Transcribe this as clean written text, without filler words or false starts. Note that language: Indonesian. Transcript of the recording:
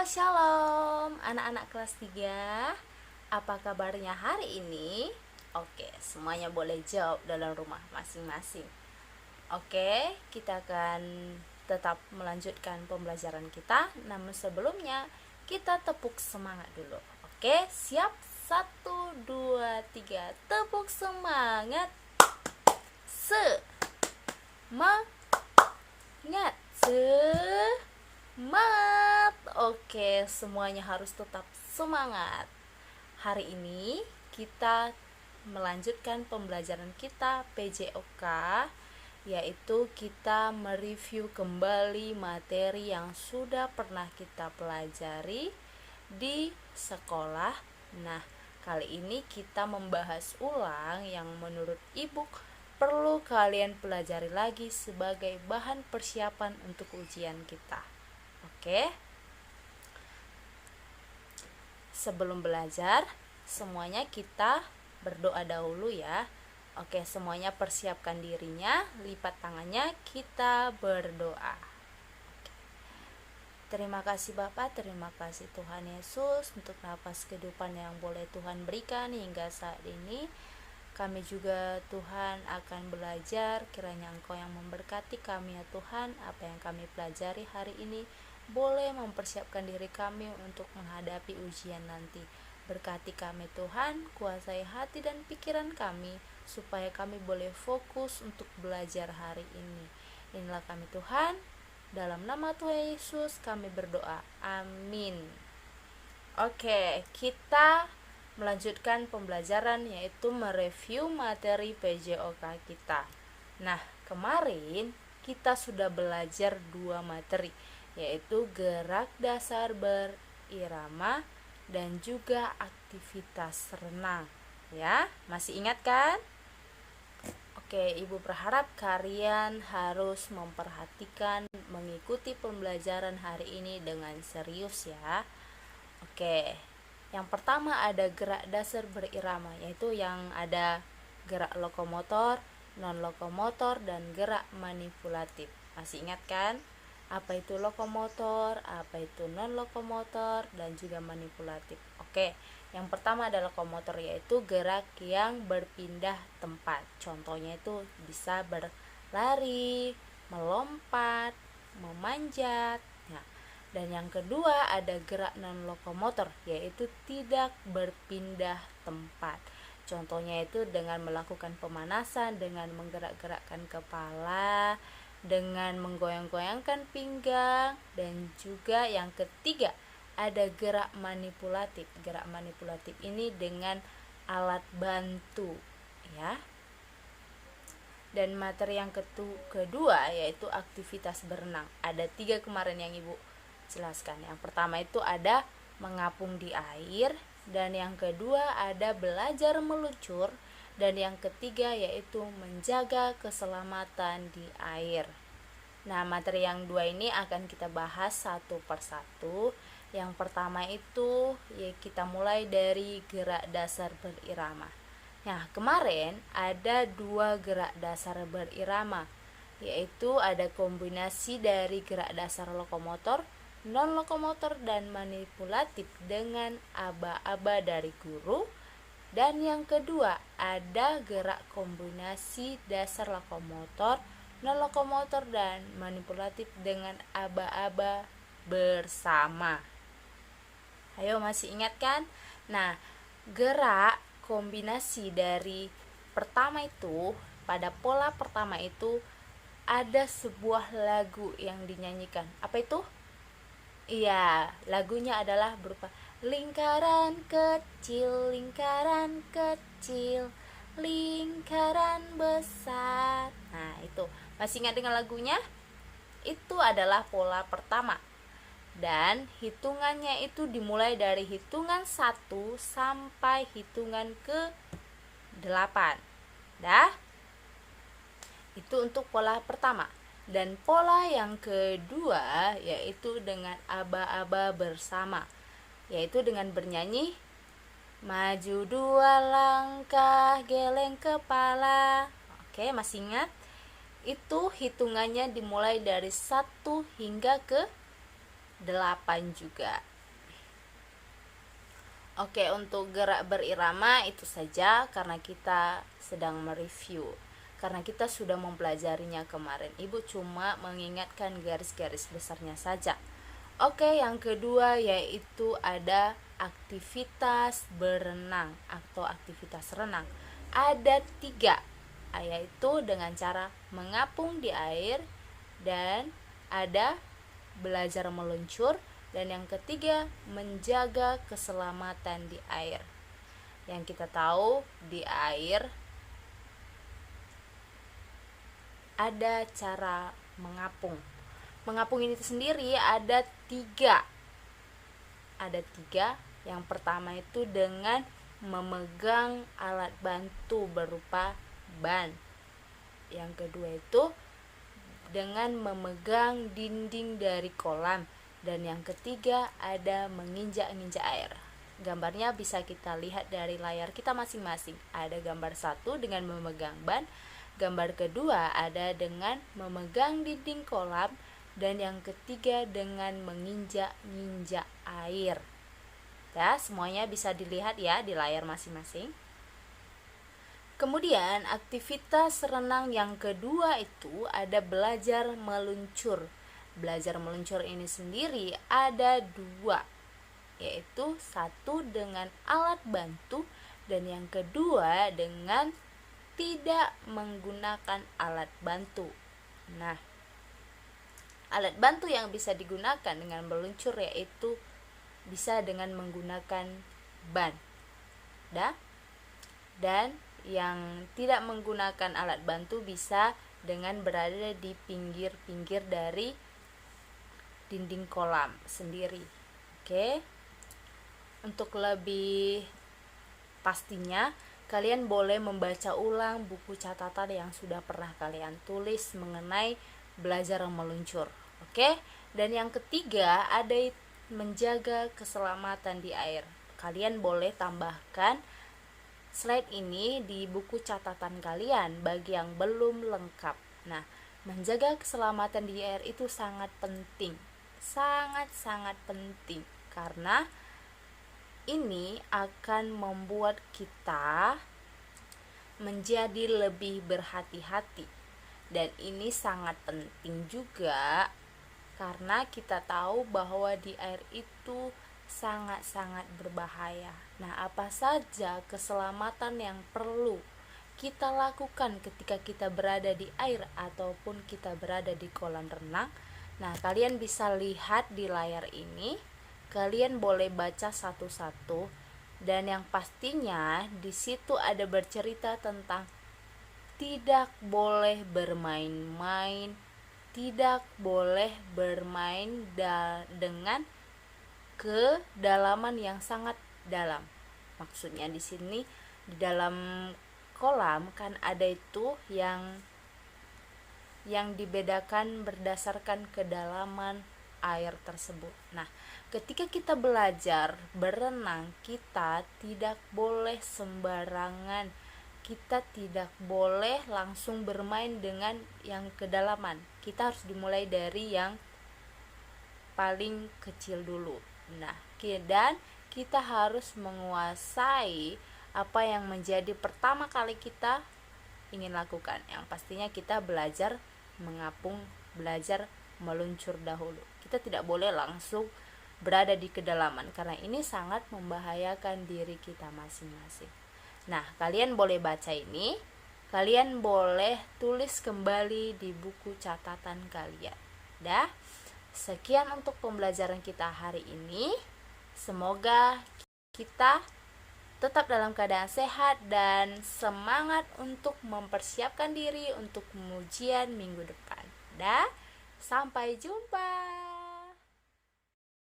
Shalom anak-anak kelas 3. Apa kabarnya hari ini? Oke, semuanya boleh jawab dalam rumah masing-masing. Oke, kita akan tetap melanjutkan pembelajaran kita. Namun sebelumnya kita tepuk semangat dulu. Oke, siap? 1, 2, 3. Tepuk semangat. Semangat. Semangat. Oke, semuanya harus tetap semangat. Hari ini kita melanjutkan pembelajaran kita PJOK, yaitu kita mereview kembali materi yang sudah pernah kita pelajari di sekolah. Nah, kali ini kita membahas ulang yang menurut ibu perlu kalian pelajari lagi sebagai bahan persiapan untuk ujian kita. Oke. Sebelum belajar, semuanya kita berdoa dahulu ya. Oke, semuanya persiapkan dirinya, lipat tangannya, kita berdoa. Terima kasih Bapak, terima kasih Tuhan Yesus untuk nafas kehidupan yang boleh Tuhan berikan hingga saat ini. Kami juga Tuhan akan belajar, kiranya Engkau yang memberkati kami ya Tuhan. Apa yang kami pelajari hari ini boleh mempersiapkan diri kami untuk menghadapi ujian nanti. Berkati kami Tuhan, kuasai hati dan pikiran kami, supaya kami boleh fokus untuk belajar hari ini. Inilah kami Tuhan, dalam nama Tuhan Yesus kami berdoa, amin. Oke, kita melanjutkan pembelajaran yaitu mereview materi PJOK kita. Nah, kemarin kita sudah belajar 2 materi, yaitu gerak dasar berirama dan juga aktivitas renang. Ya, masih ingat kan? Oke, Ibu berharap kalian harus memperhatikan mengikuti pembelajaran hari ini dengan serius ya. Oke, yang pertama ada gerak dasar berirama, yaitu yang ada gerak lokomotor, non-lokomotor, dan gerak manipulatif. Masih ingat kan? Apa itu lokomotor, apa itu non-lokomotor, dan juga manipulatif. Oke, yang pertama adalah lokomotor, yaitu gerak yang berpindah tempat. Contohnya itu bisa berlari, melompat, memanjat. Nah, dan yang kedua ada gerak non-lokomotor, yaitu tidak berpindah tempat. Contohnya itu dengan melakukan pemanasan, dengan menggerak-gerakkan kepala, dengan menggoyang-goyangkan pinggang, dan juga yang ketiga ada gerak manipulatif. Gerak manipulatif ini dengan alat bantu ya. Dan materi yang kedua yaitu aktivitas berenang. Ada 3 kemarin yang Ibu jelaskan. Yang pertama itu ada mengapung di air, dan yang kedua ada belajar meluncur, dan yang ketiga yaitu menjaga keselamatan di air. Nah, materi yang 2 ini akan kita bahas satu persatu. Yang pertama itu ya kita mulai dari gerak dasar berirama. Nah, kemarin ada 2 gerak dasar berirama, yaitu ada kombinasi dari gerak dasar lokomotor, non-lokomotor, dan manipulatif dengan aba-aba dari guru. Dan yang kedua ada gerak kombinasi dasar lokomotor, non-lokomotor, dan manipulatif dengan aba-aba bersama. Ayo, masih ingat kan? Nah, gerak kombinasi dari pertama itu, pada pola pertama itu ada sebuah lagu yang dinyanyikan. Apa itu? Iya, lagunya adalah berupa lingkaran kecil, lingkaran kecil, lingkaran besar. Nah, itu. Masih ingat dengan lagunya? Itu adalah pola pertama. Dan hitungannya itu dimulai dari hitungan 1 sampai hitungan ke 8. Dah? Itu untuk pola pertama. Dan pola yang kedua yaitu dengan aba-aba bersama, yaitu dengan bernyanyi maju 2 langkah, geleng kepala. Oke, masih ingat? Itu hitungannya dimulai dari 1 hingga ke 8 juga. Oke, untuk gerak berirama itu saja karena kita sedang mereview. Karena kita sudah mempelajarinya kemarin. Ibu cuma mengingatkan garis-garis besarnya saja. Oke, yang kedua yaitu ada aktivitas berenang atau aktivitas renang. Ada 3, yaitu dengan cara mengapung di air, dan ada belajar meluncur, dan yang ketiga menjaga keselamatan di air. Yang kita tahu di air ada cara mengapung. Mengapung ini sendiri ada 3. Ada 3. Yang pertama itu dengan memegang alat bantu berupa ban. Yang kedua itu dengan memegang dinding dari kolam. Dan yang ketiga ada menginjak-injak air. Gambarnya bisa kita lihat dari layar kita masing-masing. Ada gambar 1 dengan memegang ban, gambar kedua ada dengan memegang dinding kolam, dan yang ketiga dengan menginjak-injak air. Ya, semuanya bisa dilihat ya di layar masing-masing. Kemudian aktivitas renang yang kedua itu ada belajar meluncur. Belajar meluncur ini sendiri ada 2, yaitu 1 dengan alat bantu dan yang kedua dengan tidak menggunakan alat bantu. Nah, alat bantu yang bisa digunakan dengan meluncur yaitu bisa dengan menggunakan ban. Dan yang tidak menggunakan alat bantu bisa dengan berada di pinggir-pinggir dari dinding kolam sendiri. Oke. Untuk lebih pastinya, kalian boleh membaca ulang buku catatan yang sudah pernah kalian tulis mengenai belajar meluncur. Oke? Dan yang ketiga ada menjaga keselamatan di air. Kalian boleh tambahkan slide ini di buku catatan kalian bagi yang belum lengkap. Nah, menjaga keselamatan di air itu sangat penting. Sangat-sangat penting karena ini akan membuat kita menjadi lebih berhati-hati. Dan ini sangat penting juga karena kita tahu bahwa di air itu sangat-sangat berbahaya. Nah, apa saja keselamatan yang perlu kita lakukan ketika kita berada di air ataupun kita berada di kolam renang? Nah, kalian bisa lihat di layar ini. Kalian boleh baca satu-satu dan yang pastinya di situ ada bercerita tentang tidak boleh bermain-main, tidak boleh bermain dengan kedalaman yang sangat dalam. Maksudnya di sini di dalam kolam kan ada itu yang dibedakan berdasarkan kedalaman air tersebut. Nah, ketika kita belajar berenang, kita tidak boleh sembarangan. Kita tidak boleh langsung bermain dengan yang kedalaman. Kita harus dimulai dari yang paling kecil dulu. Nah, dan kita harus menguasai apa yang menjadi pertama kali kita ingin lakukan. Yang pastinya kita belajar mengapung, belajar meluncur dahulu. Kita tidak boleh langsung berada di kedalaman karena ini sangat membahayakan diri kita masing-masing. Nah, kalian boleh baca ini, kalian boleh tulis kembali di buku catatan kalian. Sekian untuk pembelajaran kita hari ini. Semoga kita tetap dalam keadaan sehat dan semangat untuk mempersiapkan diri untuk ujian minggu depan. Sampai jumpa.